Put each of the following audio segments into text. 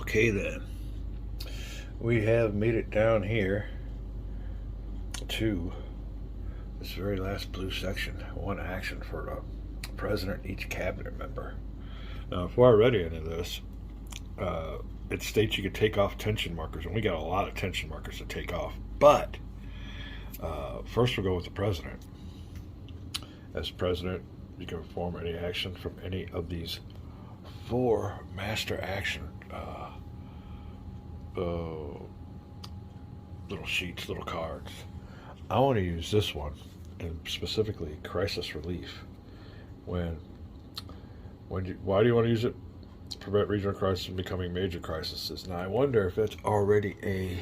Okay then, we have made it down here to this very last blue section. One action for the president and each cabinet member. Now, before I read any of this, it states you can take off tension markers, and we got a lot of tension markers to take off. But first, we'll go with the president. As president, you can perform any action from any of these four master action little sheets, little cards. I want to use this one, and specifically crisis relief. Why do you want to use it? To prevent regional crisis from becoming major crises. Now, I wonder if that's already a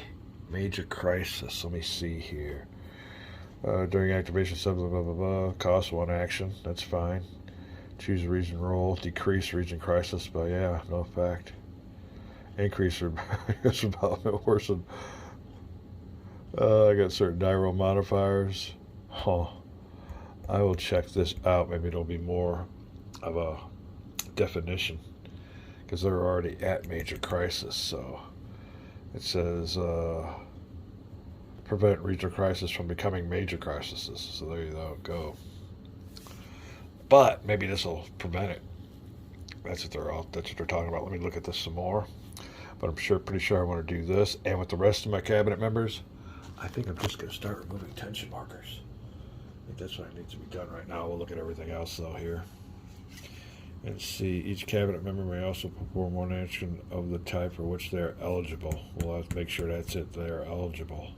major crisis. Let me see here. During activation, blah, blah, blah, blah. Cost one action. That's fine. Choose a region role. Decrease region crisis. But yeah, no effect. Increase or development worsen. I got certain die roll modifiers. I will check this out. Maybe it'll be more of a definition, because they're already at major crisis. So it says prevent regional crisis from becoming major crises. So there you go. But maybe this will prevent it. That's what they're talking about. Let me look at this some more. But I'm pretty sure I want to do this. And with the rest of my cabinet members, I think I'm just going to start removing tension markers. I think that's what needs to be done right now. We'll look at everything else though here. And see, each cabinet member may also perform one action of the type for which they are eligible. We'll have to make sure that's it. They are eligible.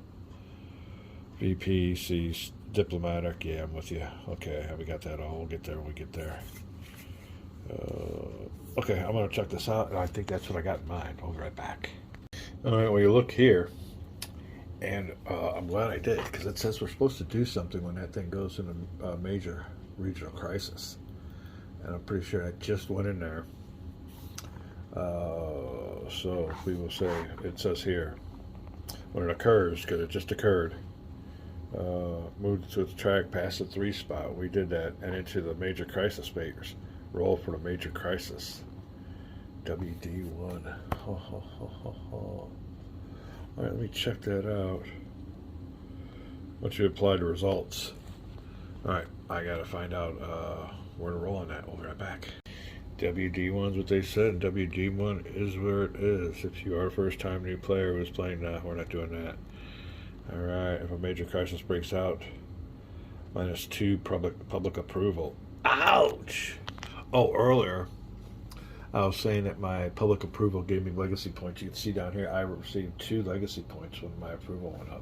VP, C, diplomatic. Yeah, I'm with you. Okay, we got that all. We'll get there when we get there. Okay, I'm going to check this out, and I think that's what I got in mind. I'll be right back. All right, well, you look here, and I'm glad I did, because it says we're supposed to do something when that thing goes into a major regional crisis. And I'm pretty sure I just went in there. So we will say, it says here, when it occurs, because it just occurred, move to its track past the 3 spot. We did that, and into the major crisis phase. Roll for the major crisis. WD1. All right, let me check that out. Once you apply the results. All right, I got to find out where to roll on that. We'll be right back. WD1's what they said. WD1 is where it is. If you are a first-time new player who's playing that, we're not doing that. All right, if a major crisis breaks out, -2 public approval. Ouch! Oh, earlier, I was saying that my public approval gave me legacy points. You can see down here, I received 2 legacy points when my approval went up.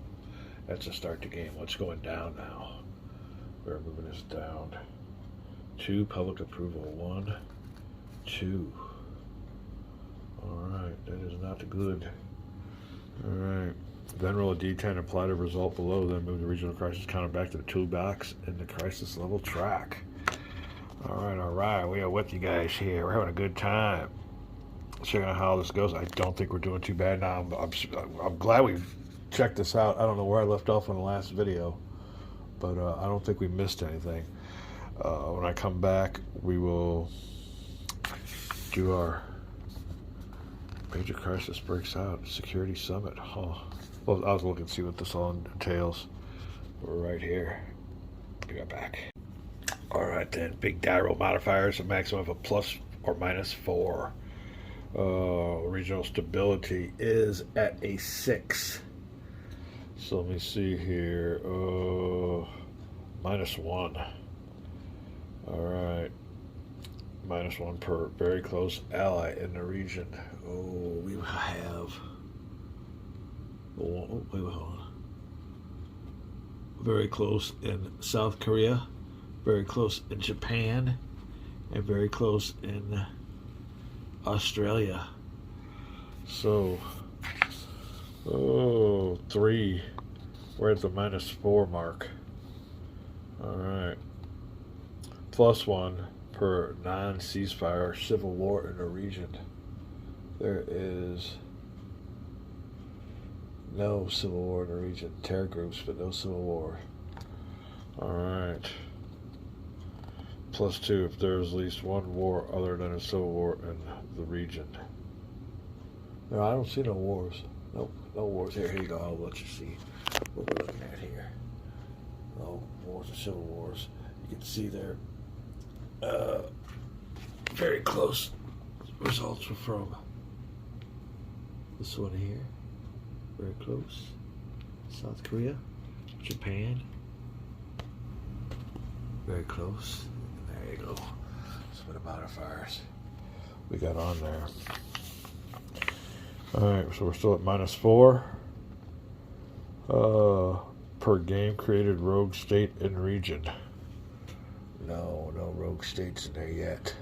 That's to start the game. What's going down now? We're moving this down. 2 public approval. 1, 2. Alright, that is not good. Alright. Then roll a D10 and apply the result below. Then move the regional crisis counter back to the toolbox in the crisis level track. Alright. We are with you guys here. We're having a good time. Checking out how this goes. I don't think we're doing too bad now. I'm glad we've checked this out. I don't know where I left off in the last video, but I don't think we missed anything. When I come back, we will do our major crisis breaks out security summit. Well, I was looking to see what this all entails. We're right here. Be right back. All right then, big die roll modifiers, a maximum of a plus or -4. Regional stability is at a 6. So let me see here. -1. All right. -1 per very close ally in the region. Oh, we have. Oh, wait, hold on. Very close in South Korea, very close in Japan, and very close in Australia. So, 3. We're at the -4 mark. All right. +1 per non-ceasefire civil war in the region. There is no civil war in the region. Terror groups, but no civil war. Alright. +2 if there's at least one war other than a civil war in the region. No, I don't see no wars. Nope, no wars here. Here you go. I'll let you see what we're looking at here. No wars or civil wars. You can see there very close results were from this one here. Very close. South Korea, Japan. Very close. There you go. That's what modifiers we got on there. Alright, so we're still at -4. Per game created rogue state and region. No rogue states in there yet.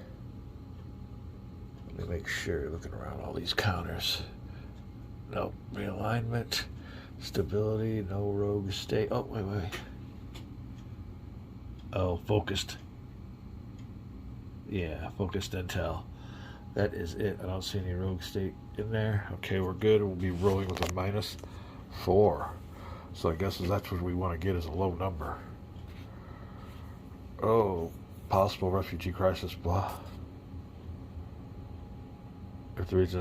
Let me make sure, looking around all these counters. No, realignment, stability, no rogue state. Oh, wait. Oh, focused. Yeah, focused intel. That is it. I don't see any rogue state in there. Okay, we're good. We'll be rolling with a -4. So I guess that's what we want to get is a low number. Oh, possible refugee crisis, blah. If the region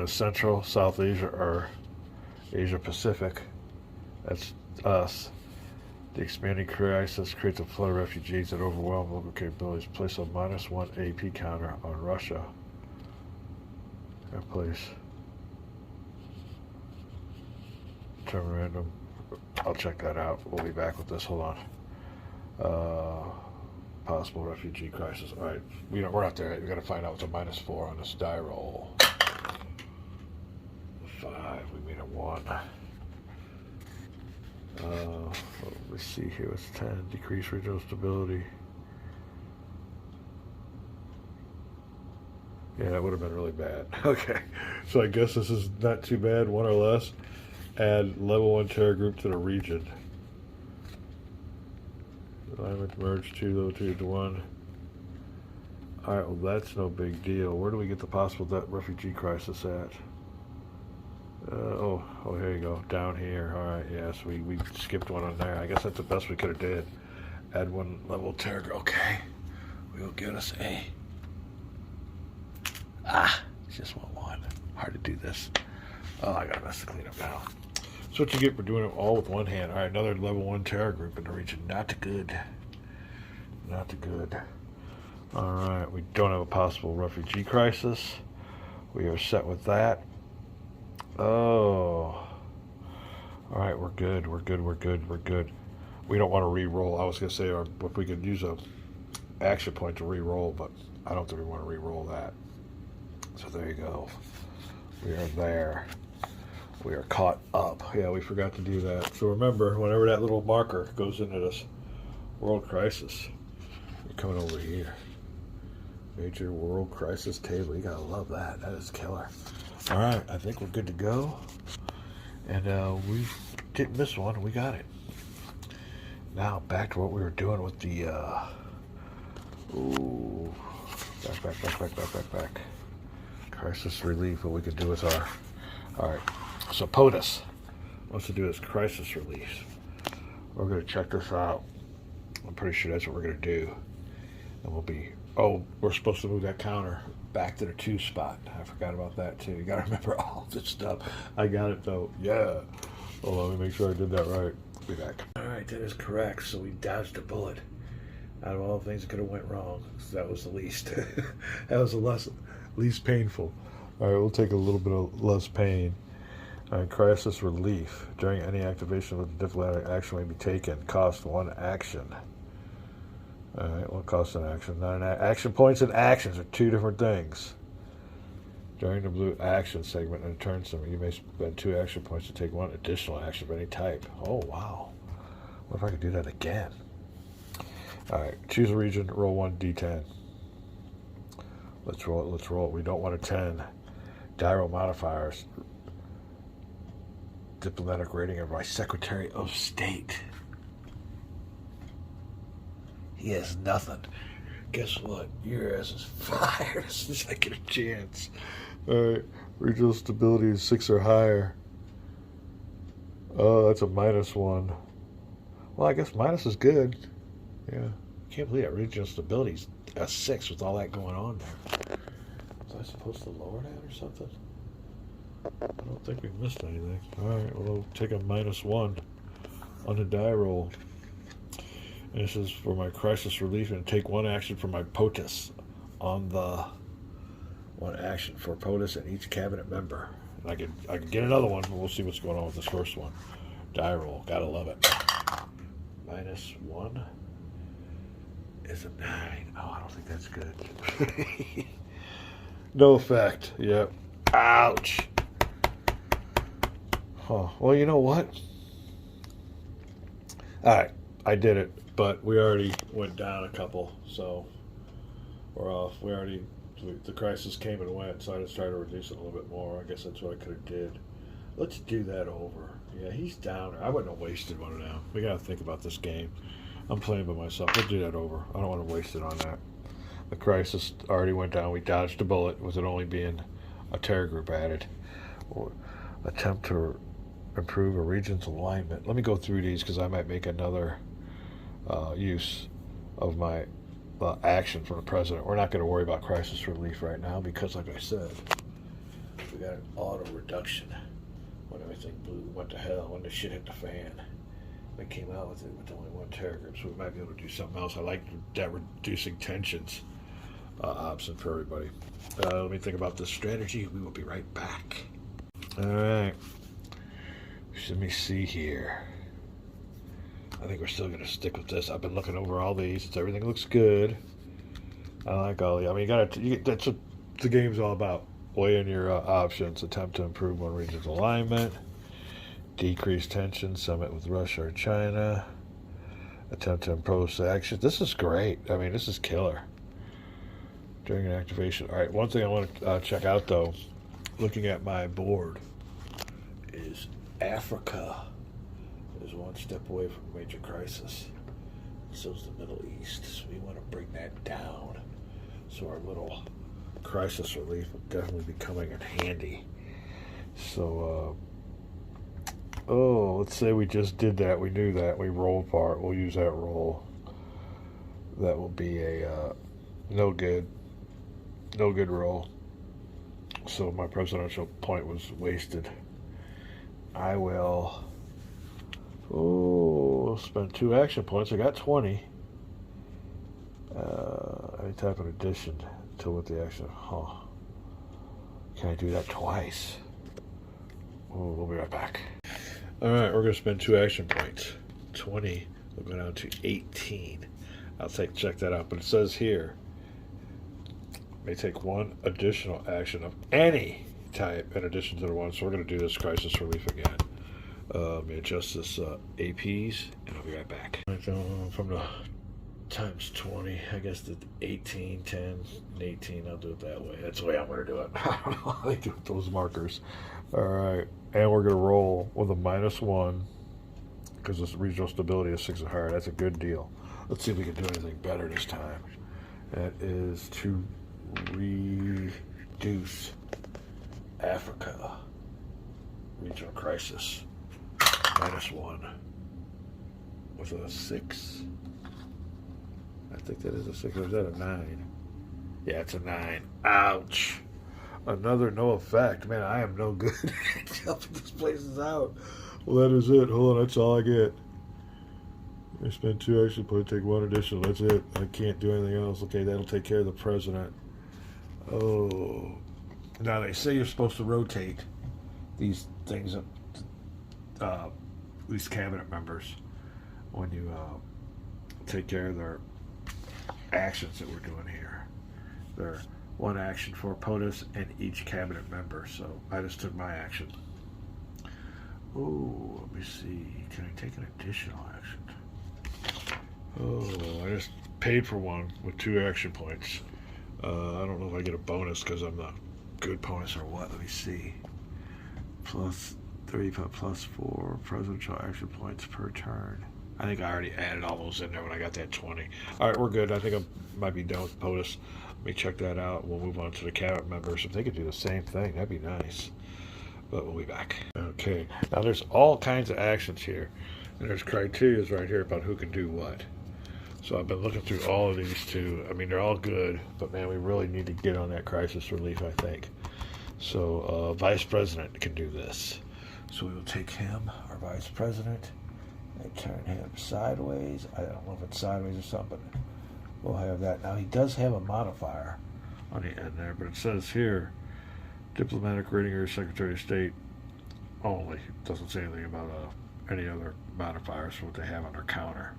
is Central, South Asia, or Asia Pacific, that's us. The expanding crisis creates a flood of refugees that overwhelm local capabilities. Place a -1 AP counter on Russia. That place. Determine random. I'll check that out. We'll be back with this. Hold on. Possible refugee crisis. All right, we're not there yet. We got to find out what's a -4 on this die roll. 5. We made a 1. Let's see here. What's 10? Decrease regional stability. Yeah, that would have been really bad. Okay, so I guess this is not too bad. 1 or less. Add level 1 terror group to the region. Alignment merge 2, level 2 to 1. Alright, well that's no big deal. Where do we get the possible refugee crisis at? Oh, here you go. Down here. Alright, yes, we skipped one on there. I guess that's the best we could have did. Add 1 level terror group. Okay. We'll get us a... just want 1. Hard to do this. Oh, I got a mess to clean up now. That's what you get for doing it all with one hand. All right, another level 1 terror group in the region. Not good. Not good. All right, we don't have a possible refugee crisis. We are set with that. Oh. All right, we're good. We're good. We don't want to re-roll. I was going to say if we could use a action point to re-roll, but I don't think we want to re-roll that. So there you go. We are there. We are caught up. Yeah, we forgot to do that. So remember, whenever that little marker goes into this world crisis, you're coming over here. Major world crisis table. You gotta love that. That is killer. All right, I think we're good to go. And we didn't miss one. We got it. Now back to what we were doing with the. Back. Crisis relief. What we could do with our. All right. So POTUS wants to do this crisis relief. We're going to check this out. I'm pretty sure that's what we're going to do. And we'll be... Oh, we're supposed to move that counter back to the 2 spot. I forgot about that too. You got to remember all this stuff. I got it though. Yeah. Hold on, let me make sure I did that right. Be back. All right, that is correct. So we dodged a bullet. Out of all the things that could have went wrong, so that was the least. That was the least painful. All right, we'll take a little bit of less pain. Crisis relief. During any activation of the diplomatic action may be taken. Cost 1 action. Alright, what costs an action? Not an action points and actions are 2 different things. During the blue action segment in a turn summary, you may spend 2 action points to take 1 additional action of any type. Oh, wow. What if I could do that again? Alright, choose a region, roll 1 d10. Let's roll. We don't want a 10. Die roll modifiers. Diplomatic rating of my Secretary of State. He has nothing. Guess what? Your ass is fired as soon as I get a chance. Alright. Regional stability is 6 or higher. Oh, that's a -1. Well, I guess minus is good. Yeah. I can't believe that regional stability is a 6 with all that going on there. So I supposed to lower that or something? I don't think we missed anything. Alright, well, we'll take a -1 on the die roll. And this is for my crisis relief, and take 1 action for my POTUS on the 1 action for POTUS and each cabinet member. And I could get another one, but we'll see what's going on with this first one. Die roll, gotta love it. -1 is a 9. Oh, I don't think that's good. No effect. Yep. Ouch. Huh. Well, you know what? Alright, I did it, but we already went down a couple, so we're off. The crisis came and went, so I just tried to reduce it a little bit more. I guess that's what I could have did. Let's do that over. Yeah, he's down. I wouldn't have wasted one of them. We got to think about this game. I'm playing by myself. We'll do that over. I don't want to waste it on that. The crisis already went down. We dodged a bullet with it only being a terror group added. Or attempt to improve a region's alignment. Let me go through these because I might make another use of my action from the president. We're not going to worry about crisis relief right now because, like I said, we got an auto reduction when everything went to hell, when the shit hit the fan. They came out with it with only 1 terror group, so we might be able to do something else. I like that reducing tensions option for everybody. Let me think about this strategy. We will be right back. All right. Let me see here. I think we're still going to stick with this. I've been looking over all these. Everything looks good. I like all the. I mean, that's what the game's all about. Weigh in your options. Attempt to improve one region's alignment. Decrease tension. Summit with Russia or China. Attempt to impose actions. This is great. I mean, this is killer. During an activation. All right. One thing I want to check out, though, looking at my board, is Africa is 1 step away from a major crisis. So is the Middle East. So we want to bring that down. So our little crisis relief will definitely be coming in handy. So, let's say we just did that. We knew that. We rolled part. We'll use that roll. That will be a no good roll. So my presidential point was wasted. I will spend 2 action points. I got 20. Any type of addition to what the action. Can I do that twice? We'll be right back. Alright, we're going to spend 2 action points. 20 will go down to 18. I'll check that out. But it says here, may take 1 additional action of any type in addition to the one. So we're going to do this crisis relief again. Let me adjust this APs, and I'll be right back. From the times 20, I guess the 18, 10, and 18, I'll do it that way. That's the way I'm going to do it. I don't know how they do with those markers. All right, and we're going to roll with a -1 because this regional stability is 6 or higher. That's a good deal. Let's see if we can do anything better this time. That is to reduce Africa regional crisis. -1 was it a 6? I think that is a 6. Or is that a 9? Yeah, it's a 9. Ouch. Another no effect. Man, I am no good at helping these places out. Well, that is it. Hold on, that's all I get. I spend 2 action points, take 1 additional. That's it. I can't do anything else. Okay, that'll take care of the president. Oh. Now, they say you're supposed to rotate these things up. These cabinet members when you take care of their actions that we're doing here. They're 1 action for POTUS and each cabinet member. So I just took my action. Oh, let me see. Can I take an additional action? Oh, I just paid for 1 with 2 action points. I don't know if I get a bonus because I'm the good bonus or what. Let me see. +3 +4 presidential action points per turn. I think I already added all those in there when I got that 20. All right, we're good. I think I might be done with POTUS. Let me check that out. We'll move on to the cabinet members. If they could do the same thing, that'd be nice. But we'll be back. Okay, now there's all kinds of actions here. And there's criterias right here about who can do what. So I've been looking through all of these too. I mean, they're all good, but man, we really need to get on that crisis relief, I think. So Vice President can do this. So we will take him, our Vice President, and turn him sideways. I don't know if it's sideways or something, but we'll have that. Now he does have a modifier on the end there, but it says here, diplomatic rating or Secretary of State only. It doesn't say anything about any other modifiers for what they have on their counter.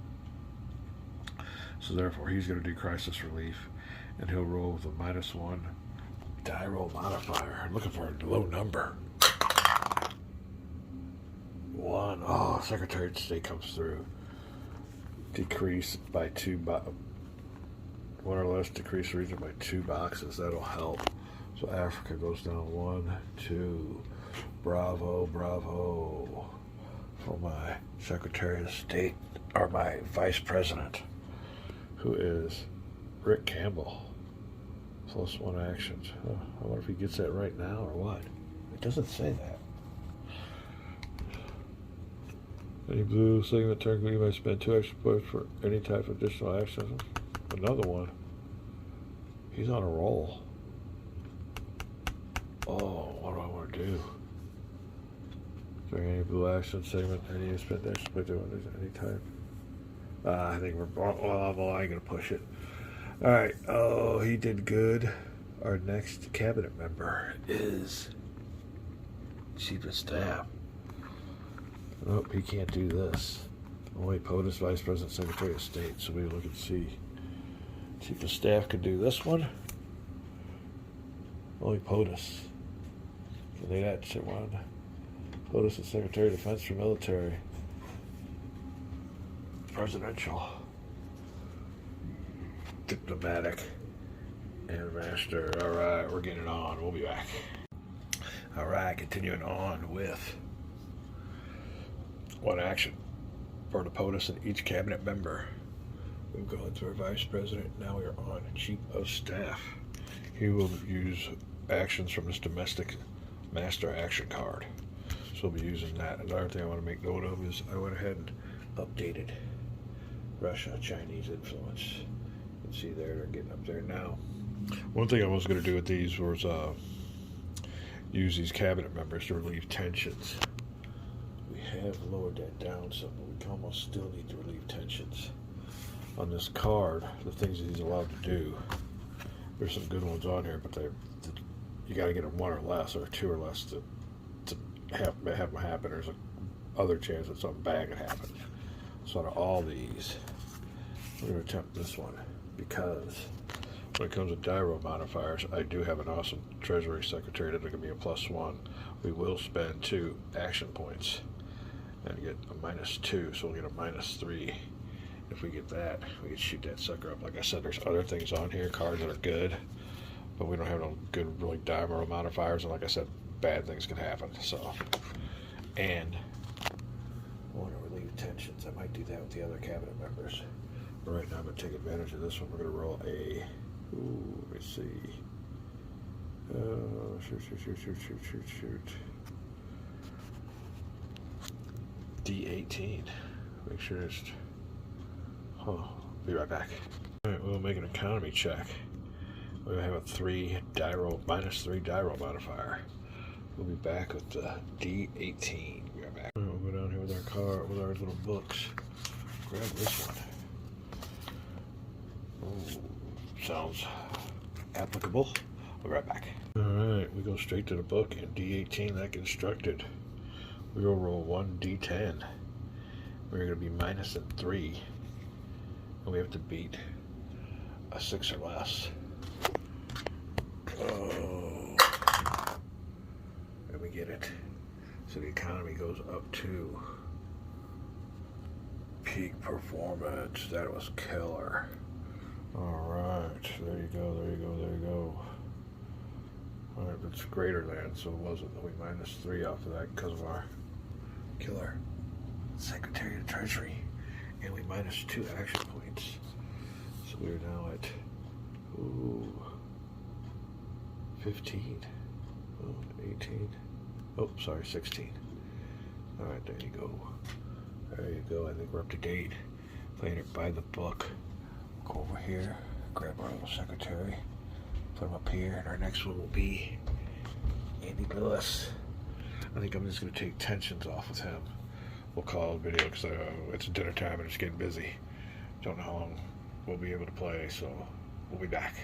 So therefore, he's going to do crisis relief, and he'll roll with a -1 die roll modifier. I'm looking for a low number. 1. Oh, Secretary of State comes through. Decrease by 2 1 or less, decrease region by 2 boxes. That'll help. So Africa goes down 1, 2. Bravo, bravo for my Secretary of State, or my Vice President, who is Rick Campbell. +1 actions. Oh, I wonder if he gets that right now or what. It doesn't say that. Any blue segment turn green might spend 2 extra points for any type of additional action. Another one. He's on a roll. Oh, what do I want to do? During any blue action segment, any spend extra points any type. I think I ain't gonna push it. All right. Oh, he did good. Our next cabinet member is Chief of Staff. Nope, he can't do this. Only POTUS, Vice President, Secretary of State. So we look and see. Chief of Staff could do this one. Only POTUS. Can they that shit one? POTUS and Secretary of Defense for military. Presidential. Diplomatic. And master. Alright, we're getting on. We'll be back. Alright, continuing on with 1 action for the POTUS and each cabinet member. We've gone through our Vice President. Now we are on Chief of Staff. He will use actions from his domestic master action card. So we'll be using that. Another thing I want to make note of is I went ahead and updated Russia, Chinese influence. You can see there, they're getting up there now. One thing I was going to do with these was use these cabinet members to relieve tensions. We have lowered that down some, but we almost still need to relieve tensions. On this card, the things that he's allowed to do, there's some good ones on here, but you got to get them 1 or less, or 2 or less to have them happen. There's a other chance that something bad could happen. So out of all these, we're going to attempt this one, because when it comes to die roll modifiers, I do have an awesome Treasury Secretary that's going to be a +1. We will spend 2 action points and get a -2, so we'll get a -3. If we get that, we can shoot that sucker up. Like I said, there's other things on here, cards that are good, but we don't have no good, really die roll modifiers, and like I said, bad things can happen. So, and I want to relieve tensions. I might do that with the other cabinet members. But right now, I'm going to take advantage of this one. We're going to roll a, let me see. Shoot. D18. Make sure it's, be right back. All right, we'll make an economy check. We're going to have a -3 die roll modifier. We'll be back with the D18. Be right back. We'll go down here with our car, with our little books. Grab this one. Ooh, sounds applicable. We'll be right back. Alright, we go straight to the book, and D18, like instructed. We will roll 1 D10. We're going to be -3. And we have to beat a 6 or less. Oh. And we get it. So the economy goes up to peak performance. That was killer. Alright, there you go. Alright, that's greater than, so it wasn't. We -3 off of that because of our killer Secretary of Treasury. And we -2 action points. So we're now at 15. 18. Oh, sorry, 16. Alright, there you go. I think we're up to date. Playing it by the book. Go over here, grab our little secretary, put him up here, and our next one will be Andy Lewis. I think I'm just going to take tensions off with him. We'll call it a video because it's dinner time and it's getting busy. Don't know how long we'll be able to play, so we'll be back.